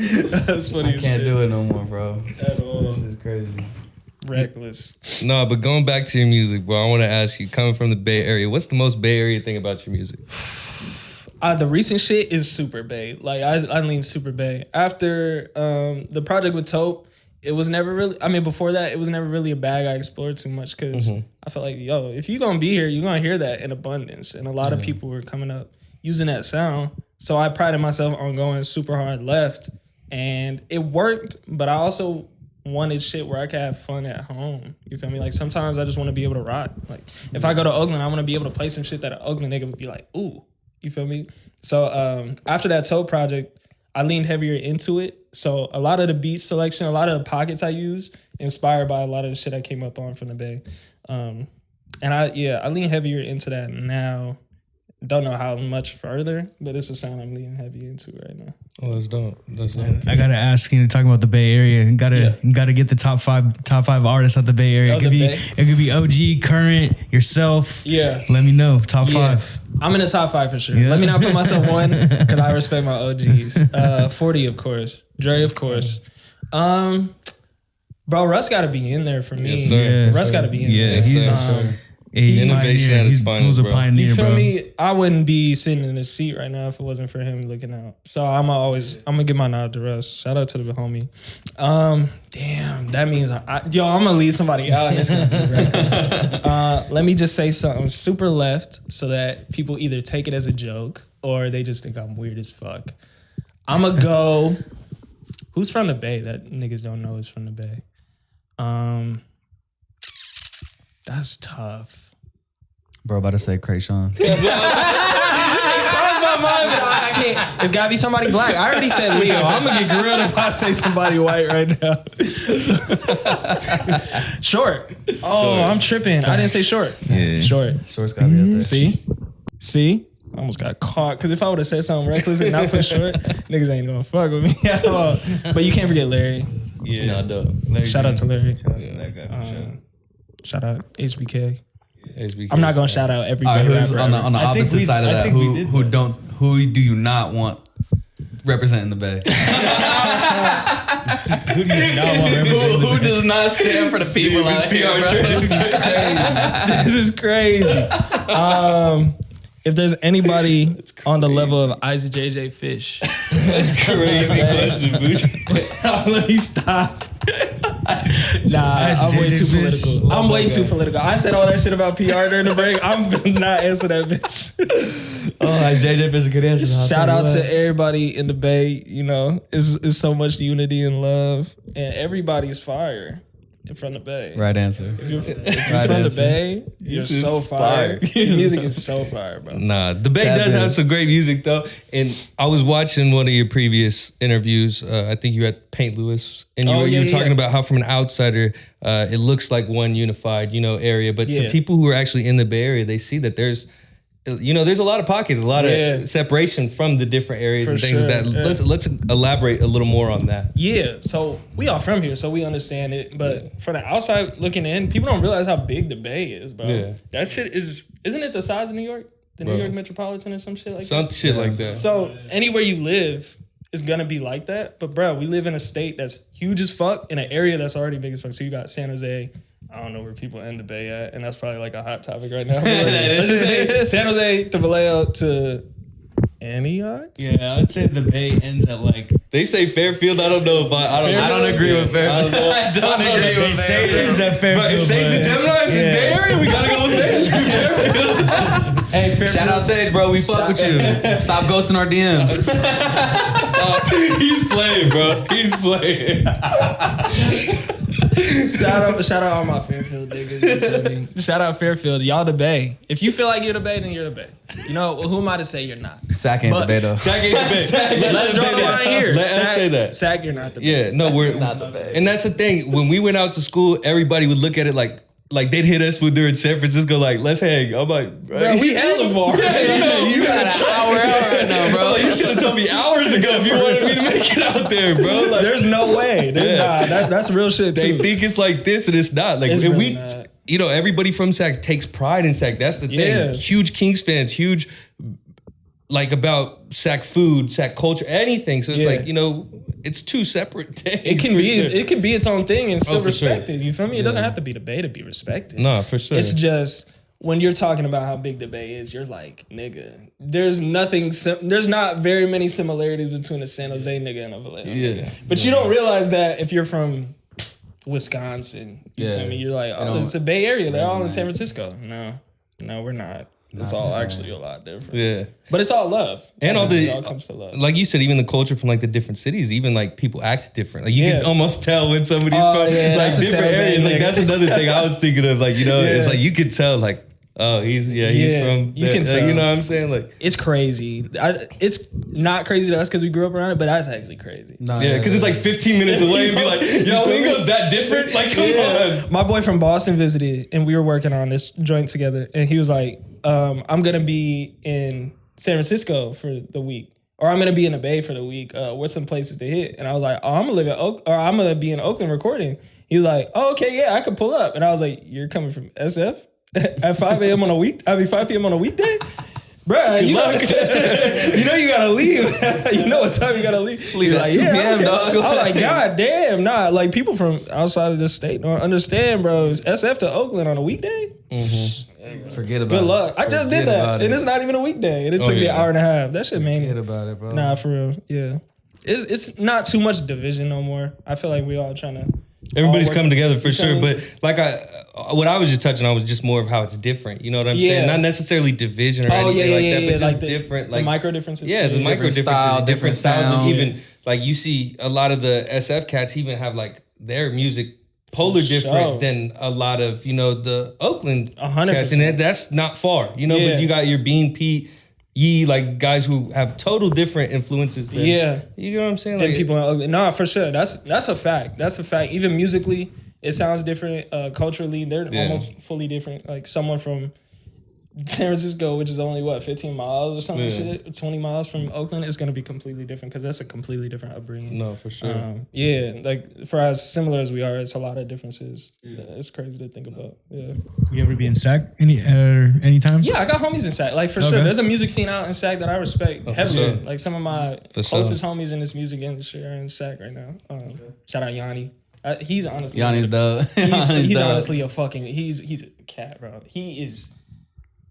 That's funny. I can't do it no more, bro. At all. This is crazy. Reckless. No, but going back to your music, bro, I want to ask you, coming from the Bay Area, what's the most Bay Area thing about your music? The recent shit is super Bay. Like, I lean super Bay. After the project with Taupe, it was never really, I mean, before that, it was never really a bag I explored too much because I felt like, yo, if you're going to be here, you're going to hear that in abundance. And a lot of people were coming up using that sound. So I prided myself on going super hard left. And it worked, but I also wanted shit where I could have fun at home. You feel me? Like sometimes I just want to be able to rock. Like if I go to Oakland, I want to be able to play some shit that an Oakland nigga would be like, ooh. You feel me? So after that Toe project, I leaned heavier into it. So a lot of the beat selection, a lot of the pockets I use, inspired by a lot of the shit I came up on from the Bay. And I lean heavier into that now. Don't know how much further, but it's a sound I'm leaning heavy into right now. Oh, that's dope. That's dope. I gotta ask you, talking about the Bay Area, gotta get the top five artists out the Bay Area. It could be OG, current, yourself. Yeah. Let me know. Top 5. I'm in the top 5 for sure. Yeah. Let me not put myself one because I respect my OGs. 40, of course. Dre, of course. Bro, Russ gotta be in there for me. Yes, Russ gotta be in there. He's innovation at its finest, bro. Pioneer, you feel bro. me? I wouldn't be sitting in this seat right now if it wasn't for him looking out. So I'm gonna give my nod to Russ. Shout out to the homie. Damn, that means I'm gonna leave somebody out. And it's gonna be reckless. Let me just say something super left so that people either take it as a joke or they just think I'm weird as fuck. I'm gonna go. Who's from the Bay that niggas don't know is from the Bay? That's tough. Bro, about to say Krayshawn. It crossed my mind, but I can't. It's gotta be somebody black. I already said Leo. I'm gonna get grilled if I say somebody white right now. Short. Oh, I'm tripping. I didn't say short. Yeah. Short. Short's gotta be up there. See? I almost got caught. Because if I would have said something reckless and not put short, niggas ain't gonna fuck with me at all. But you can't forget Larry. Yeah. No, dope. Shout out to Larry. Shout out to that guy. Shout out HBK. HBK. I'm not gonna shout out every All right, rapper. who's on the opposite side of that? Who do you not want representing the Bay? Who do you not want representing the Bay? Who does not stand for the people out here, bro? This is crazy. If there's anybody on the level of Isaac JJ Fish, That's crazy question, Boosh. let me stop. I'm way too political. I'm way too political. I said all that shit about PR during the break. I'm not answering that bitch. JJ is a good answer. Shout out to everybody in the Bay. You know, it's so much unity and love, and everybody's fire from the Bay. Right answer. If you're from the Bay, you're so fire. Your music is so fire, bro. Nah, the Bay does have some great music though. And I was watching one of your previous interviews. I think you had Paint Lewis, and you were talking about how from an outsider, it looks like one unified, area. But to people who are actually in the Bay Area, they see that there's a lot of pockets, a lot of separation from the different areas and things like that. Let's elaborate a little more on that. Yeah, so we all from here, so we understand it. But from the outside looking in, people don't realize how big the Bay is, bro. Yeah. That shit isn't it the size of New York? The New York Metropolitan or some shit like that? Some shit like that. So anywhere you live is gonna be like that. But bro, we live in a state that's huge as fuck in an area that's already big as fuck. So you got San Jose. I don't know where people in the Bay at, and that's probably like a hot topic right now. Let's just say San Jose to Vallejo to Antioch. Yeah, I would say the Bay ends at like. They say Fairfield. I don't know if I don't agree with Fairfield. I don't agree with Fairfield. They say it ends at Fairfield. But if Sage and Gemini is in the Bay Area, we gotta go with Fairfield. Hey, Fairfield. Shout out Sage, bro. We fuck with you. Stop ghosting our DMs. He's playing, bro. He's playing. Shout out all my Fairfield niggas. Shout out Fairfield. Y'all the Bay. If you feel like you're the Bay, then you're the Bay. You know, who am I to say you're not? Sac ain't the Bay though. Sac ain't the Bay. Let's draw the line here. Let us say that. Sac, you're not the Bay. Yeah, no, we're not the Bay. And that's the thing. When we went out to school, everybody would look at it like they'd hit us when they're in San Francisco, like, let's hang. I'm like, bro, we hella far. You got an hour out right now, bro. Like, you should have told me hours ago if you wanted me to make it out there, bro. Like, there's no way. That's real shit, too. They think it's like this, and it's not. Like, it's really not. Everybody from Sac takes pride in Sac. That's the thing. Yeah. Huge Kings fans, huge, about Sac food, Sac culture, anything. So it's it's two separate things. It can be its own thing and still respected. Sure. You feel me? It doesn't have to be the Bay to be respected. No, for sure. It's just when you're talking about how big the Bay is, you're like, nigga, there's not very many similarities between a San Jose nigga and a Vallejo nigga. But you don't realize that if you're from Wisconsin. You feel me? You're like, it's the Bay Area. They're all in San Francisco. No, we're not. It's all actually a lot different. Yeah. But it's all love. And it all comes to love. Like you said, even the culture from the different cities, even people act different. Like you can almost tell when somebody's from different areas. Like that's another thing I was thinking of. It's like you could tell he's from you can tell. You know what I'm saying? Like it's crazy. It's not crazy to us because we grew up around it, but that's actually crazy. Because it's like 15 minutes away and be like, yo, Lingo's that different? Like, come on. My boy from Boston visited and we were working on this joint together, and he was like, I'm gonna be in San Francisco for the week, or I'm gonna be in the Bay for the week. What's some places to hit? And I was like, I'm gonna be in Oakland recording. He was like, oh, okay, yeah, I could pull up. And I was like, you're coming from SF at 5 a.m. on a week? 5 p.m. on a weekday? Bruh, you you gotta leave. You know what time you gotta leave. Leave at 2 p.m., dog. I was like, God damn, like people from outside of the state don't understand, bro. It's SF to Oakland on a weekday? Mm-hmm. Forget about it. Good luck. I just did that. And it's not even a weekday. And it took me an hour and a half. That shit made me. Forget about it, bro. Nah, for real. Yeah. It's not too much division no more. I feel like we all trying to. Everybody's coming together for sure. But what I was just touching on was just more of how it's different. You know what I'm saying? Not necessarily division or anything like that, but just different. The micro differences. Yeah, the micro differences, different styles. Even you see a lot of the SF cats even have their music polar different than a lot of, the Oakland 100%. cats. And that's not far, but you got your Bean, Pete, Yee, guys who have total different influences than, you know what I'm saying? Than people in Oakland. Nah, for sure. That's a fact. That's a fact. Even musically, it sounds different. Culturally, they're almost fully different. Like someone from San Francisco, which is only 15 miles or something, shit, 20 miles from Oakland, is going to be completely different because that's a completely different upbringing. No, for sure. For as similar as we are, it's a lot of differences. It's crazy to think about. Yeah. You ever be in Sac anytime? Yeah, I got homies in Sac. For sure. There's a music scene out in Sac that I respect heavily. Sure. Some of my closest homies in this music industry are in Sac right now. Shout out Yanni. He's honestly Yanni's dope. He's honestly a fucking he's a cat, bro. He is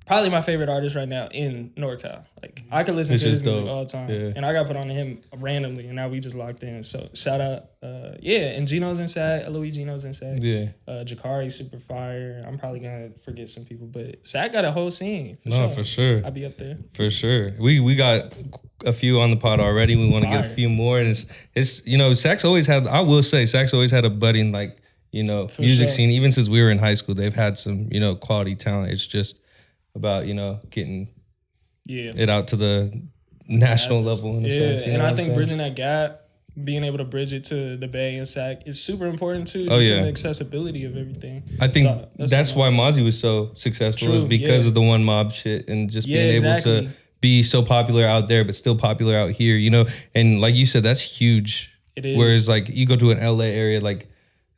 probably my favorite artist right now in NorCal. Like I could listen to his music all the time, and I got put on to him randomly, and now we just locked in. So shout out, and Gino's in SAC, Louis Gino's in SAC, Jakari super fire. I'm probably gonna forget some people, but SAC got a whole scene. For sure. I'll be up there for sure. We got a few on the pod already. We want to get a few more, and it's SAC's always had. I will say SAC's always had a budding music scene. Even since we were in high school, they've had some quality talent. It's just about getting it out to the national level in a sense. And I think bridging that gap, being able to bridge it to the Bay and SAC is super important too. The accessibility of everything. I think that's why Mozzie was so successful, is because of the one mob shit and just being able to be so popular out there but still popular out here, and like you said, that's huge. It is. Whereas like you go to an LA area, like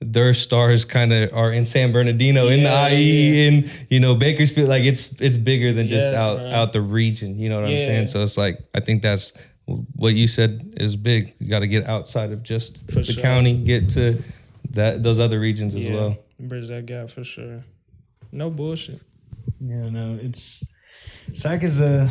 their stars kind of are in San Bernardino, in the IE, in Bakersfield. Like it's bigger than just out the region. You know what I'm saying? So it's like, I think that's what you said is big. You got to get outside of just the county, get to those other regions as well. Bridge that gap for sure. No bullshit. Yeah, no, SAC is a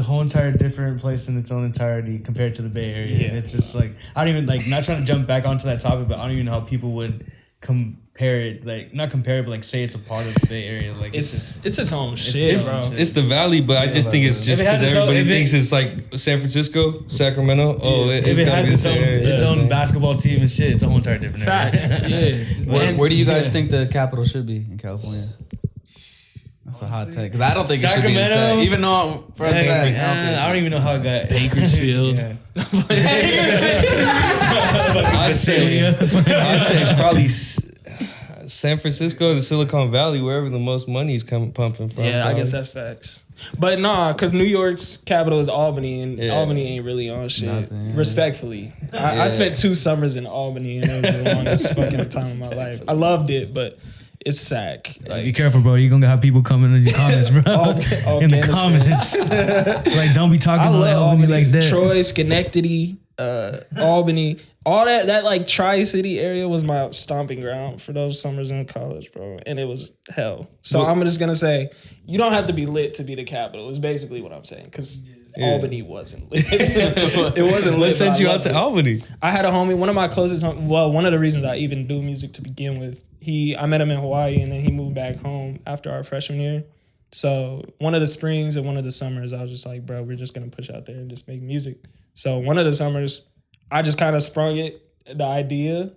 whole entire different place in its own entirety compared to the Bay Area. Yeah. It's just like, I don't even not trying to jump back onto that topic, but I don't even know how people would compare it, not compare it, but say it's a part of the Bay Area. Like it's its own shit, bro. It's the valley, but I just think it's just because everybody thinks it's like San Francisco, Sacramento. If it has its own basketball team and shit, it's a whole entire different area. Facts. Where do you guys think the capital should be in California? That's a hot take, because I don't think Sacramento, it should be in SAC. Even though I don't even know how it got Bakersfield. I'd say probably San Francisco, the Silicon Valley, wherever the most money is pumping from. Yeah, I guess that's facts. But because New York's capital is Albany, and Albany ain't really on shit. Nothing. Respectfully. I spent 2 summers in Albany, and it was the longest fucking time of my life. I loved it, but it's SAC. Like, be careful, bro. You're gonna have people coming in your comments, bro. In the comments. Like, don't be talking about Albany like that. Troy, Schenectady, Albany, all that like Tri-City area was my stomping ground for those summers in college, bro. And it was hell. So I'm just gonna say, you don't have to be lit to be the capital, is basically what I'm saying. Because Albany wasn't lit. It wasn't lit. What sent you out to Albany? I had a homie, one of my closest one of the reasons I even do music to begin with, I met him in Hawaii, and then he moved back home after our freshman year. So one of the springs and one of the summers, I was just like, bro, we're just going to push out there and just make music. So one of the summers, I just kind of sprung the idea,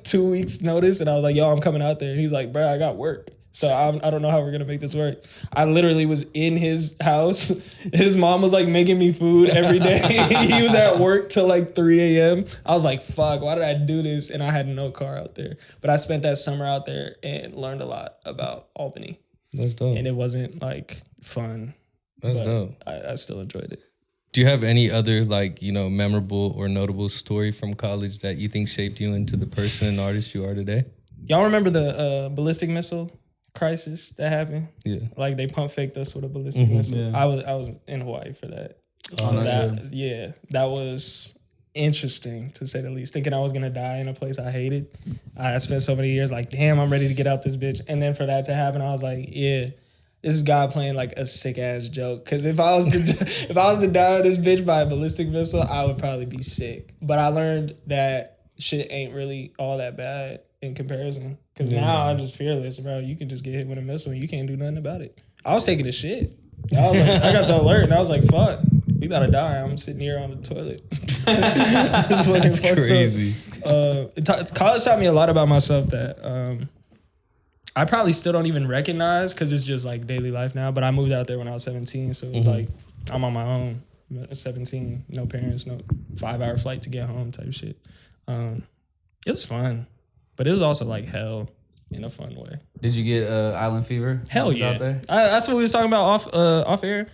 2 weeks notice, and I was like, yo, I'm coming out there. And he's like, bro, I got work. So I don't know how we're going to make this work. I literally was in his house. His mom was like making me food every day. He was at work till like 3 a.m. I was like, fuck, why did I do this? And I had no car out there. But I spent that summer out there and learned a lot about Albany. That's dope. And it wasn't like fun. That's dope. I still enjoyed it. Do you have any other memorable or notable story from college that you think shaped you into the person and artist you are today? Y'all remember the ballistic missile crisis that happened? Yeah. Like they pump faked us with a ballistic missile. Yeah. I was in Hawaii for that. So that was interesting to say the least. Thinking I was gonna die in a place I hated. I spent so many years like, damn, I'm ready to get out this bitch. And then for that to happen, I was like, yeah, this is God playing like a sick ass joke. Cause if I was to die on this bitch by a ballistic missile, I would probably be sick. But I learned that shit ain't really all that bad in comparison. Cause now I'm just fearless, bro. You can just get hit with a missile and you can't do nothing about it. I was taking a shit. I got the alert and I was like, fuck, we about to die. I'm sitting here on the toilet. That's crazy. College taught me a lot about myself that I probably still don't even recognize because it's just like daily life now. But I moved out there when I was 17. So it was like, I'm on my own. 17, no parents, no 5-hour flight to get home type shit. It was fun. But it was also like hell in a fun way. Did you get island fever? Hell yeah. Out there? That's what we was talking about off air.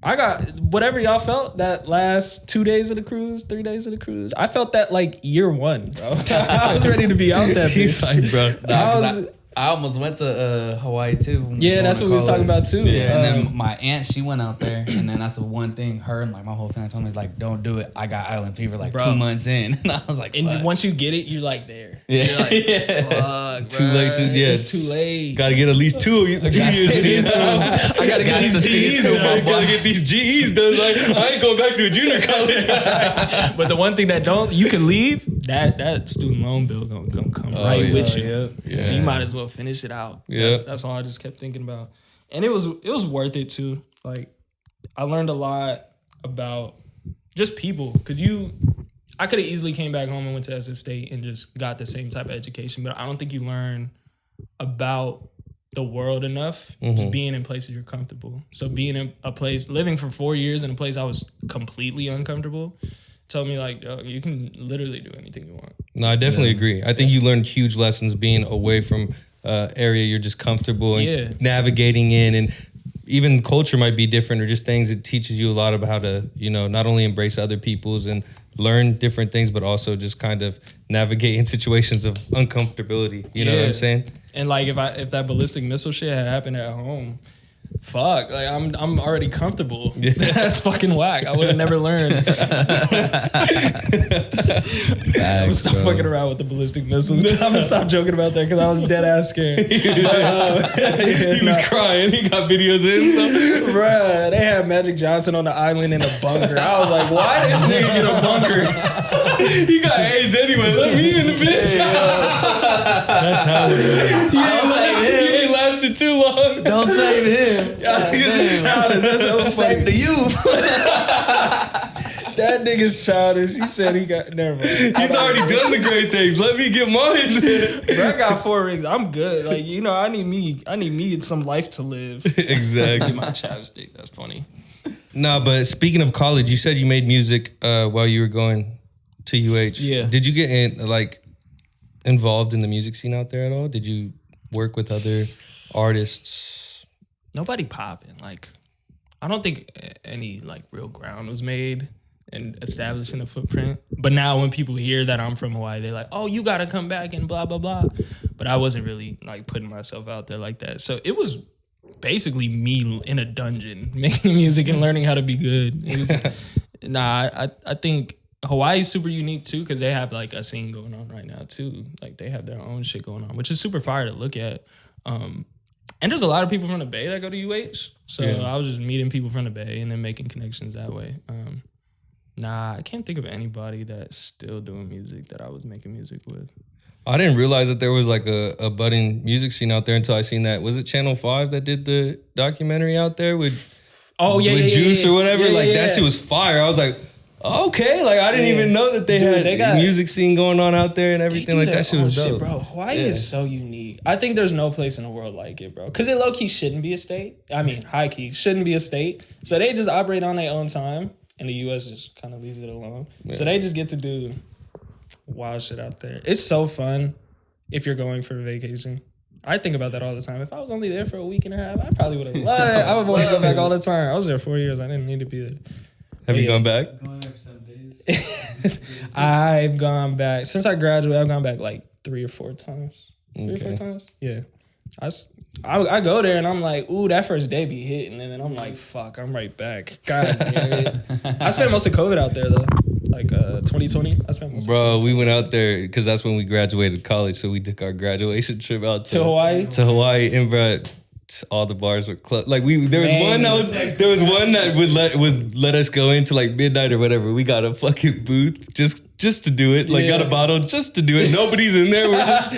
I got whatever y'all felt that last 2 days of the cruise, 3 days of the cruise. I felt that like year one, bro. I was ready to be out that bitch. He's like, bro. I almost went to Hawaii too. Yeah, that's what we was talking about too. Yeah, and then my aunt, she went out there, and then that's the one thing her and like my whole family told me, like, don't do it. I got island fever like 2 months in, and I was like, fuck. And once you get it, you're like there. Yeah, you're like, fuck, too late. It's too late. Gotta get at least 2 years in. I gotta get these GEs done. Gotta get these GEs done. Like, I ain't going back to a junior college. But the one thing that you can leave, that student loan bill gonna come right with you. Yeah. So you might as well finish it out. Yeah. That's all I just kept thinking about. And it was worth it too. Like, I learned a lot about just people. Because I could have easily came back home and went to SF State and just got the same type of education. But I don't think you learn about the world enough just being in places you're comfortable. So being in a place, living for 4 years in a place I was completely uncomfortable, told me like, you can literally do anything you want. No, I definitely agree. I think you learn huge lessons being away from area you're just comfortable and navigating in, and even culture might be different, or just things. It teaches you a lot about how to, not only embrace other people's and learn different things, but also just kind of navigate in situations of uncomfortability. You know what I'm saying? And like if that ballistic missile shit had happened at home, fuck, like I'm already comfortable. Yeah. That's fucking whack. I would have never learned. Stop fucking around with the ballistic missile. I'm gonna stop joking about that because I was dead ass scared. He was crying. He got videos of himself. Bruh, they had Magic Johnson on the island in a bunker. I was like, why this nigga get a bunker? He got AIDS anyway. Let me in the bitch. That's how it is. He ain't lasted too long. Don't save him. This is childish. That's so Save the youth. That nigga's childish. He said he got. Never mind. He's already done the great things. Let me get mine. Bro, I got 4 rings. I'm good. Like, I need me some life to live. Exactly. My chapstick. That's funny. No, but speaking of college, you said you made music while you were going to UH. Yeah. Did you get involved in the music scene out there at all? Did you work with other artists? Nobody popping. Like, I don't think any like real ground was made in establishing a footprint. But now when people hear that I'm from Hawaii, they're like, oh, you gotta come back and blah, blah, blah. But I wasn't really like putting myself out there like that. So it was basically me in a dungeon making music and learning how to be good. It was, I think Hawaii's super unique too, because they have like a scene going on right now too. Like they have their own shit going on, which is super fire to look at. And there's a lot of people from the Bay that go to UH. So I was just meeting people from the Bay and then making connections that way. I can't think of anybody that's still doing music that I was making music with. I didn't realize that there was like a budding music scene out there until I seen that. Was it Channel 5 that did the documentary out there with Juice or whatever? That shit was fire. I was like, okay, like I didn't even know that they had a music scene going on out there and everything like that. Shit was dope. Shit, bro. Hawaii is so unique. I think there's no place in the world like it, bro. Because it low key shouldn't be a state. I mean, high key shouldn't be a state. So they just operate on their own time, and the U.S. just kind of leaves it alone. Yeah. So they just get to do wild shit out there. It's so fun if you're going for a vacation. I think about that all the time. If I was only there for a week and a half, I probably would have loved it. I would want to go back all the time. I was there 4 years. I didn't need to be there. Have you gone back? Going there for 7 days. I've gone back. Since I graduated, I've gone back like 3 or 4 times. 3 or 4 times? Yeah. I go there and I'm like, ooh, that first day be hitting. And then I'm like, fuck, I'm right back. God damn it. I spent most of COVID out there though. Like 2020. I spent most of 2020. We went out there because that's when we graduated college. So we took our graduation trip out to Hawaii. To Hawaii, and bro, all the bars were closed. Like there was one that would let us go into like midnight or whatever. We got a fucking booth just to do it. Like got a bottle just to do it. Nobody's in there. We're just,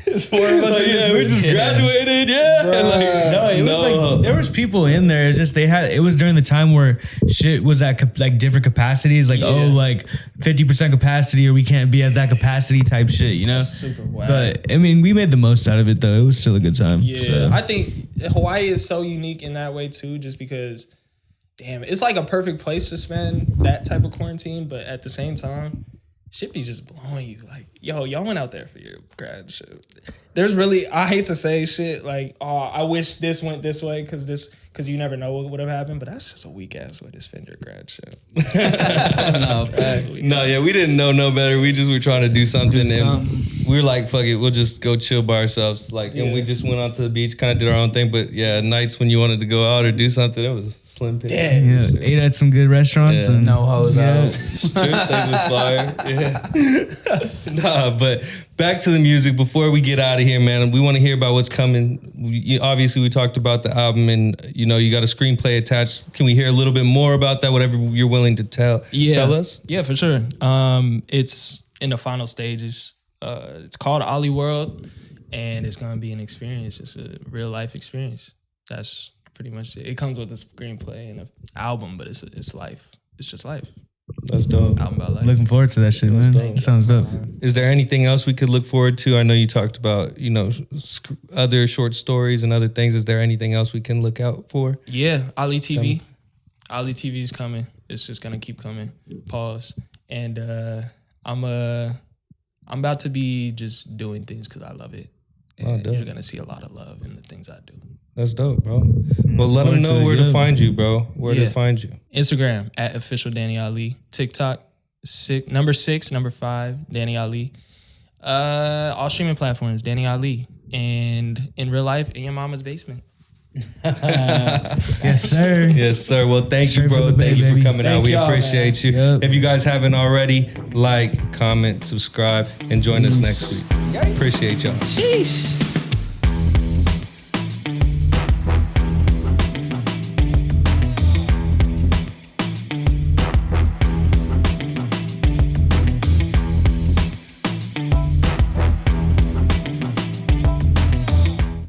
it's 4 of us. We just graduated. Yeah. And was like there was people in there. It's just it was during the time where shit was at like different capacities. Like like 50% capacity, or we can't be at that capacity type shit. You know. That's super wild. But I mean, we made the most out of it though. It was still a good time. Yeah. So. I think Hawaii is so unique in that way too, just because, damn, it's like a perfect place to spend that type of quarantine, but at the same time, shit be just blowing you. Like, yo, y'all went out there for your grad shit. There's really, I hate to say shit like, oh, I wish this went this way because you never know what would have happened, but that's just a weak ass way to spend your grad shit. We didn't know no better. We just were trying to do something. we were like, fuck it, we'll just go chill by ourselves. Like, and we just went out to the beach, kind of did our own thing. But yeah, nights when you wanted to go out or do something, it was slim pickings. Yeah, ate at some good restaurants and no hoes out. Strip steak was fire. Yeah. Nah, but back to the music before we get out of here, man. We want to hear about what's coming. Obviously, we talked about the album, and you got a screenplay attached. Can we hear a little bit more about that? Whatever you're willing to tell us. Yeah, for sure. It's in the final stages. It's called Ollie World, and it's gonna be an experience. It's a real life experience. That's pretty much it. It comes with a screenplay and an album, but it's life. It's just life. That's dope. Album about life. Looking forward to that shit, man. That sounds dope. Is there anything else we could look forward to? I know you talked about, other short stories and other things. Is there anything else we can look out for? Yeah, Ollie TV. Ollie TV is coming. It's just gonna keep coming. Pause. And I'm about to be just doing things because I love it. And you're gonna see a lot of love in the things I do. That's dope, bro. Well, let them know where to find you, bro. Where to find you. Instagram @official Danny Ali. TikTok 6 Danny Ali. All streaming platforms Danny Ali. And in real life, in your mama's basement. Yes, sir. Yes, sir. Well, thank you, bro. Thank you for coming out. We appreciate you. Yep. If you guys haven't already, like, comment, subscribe, and join us next week. Appreciate y'all. Sheesh.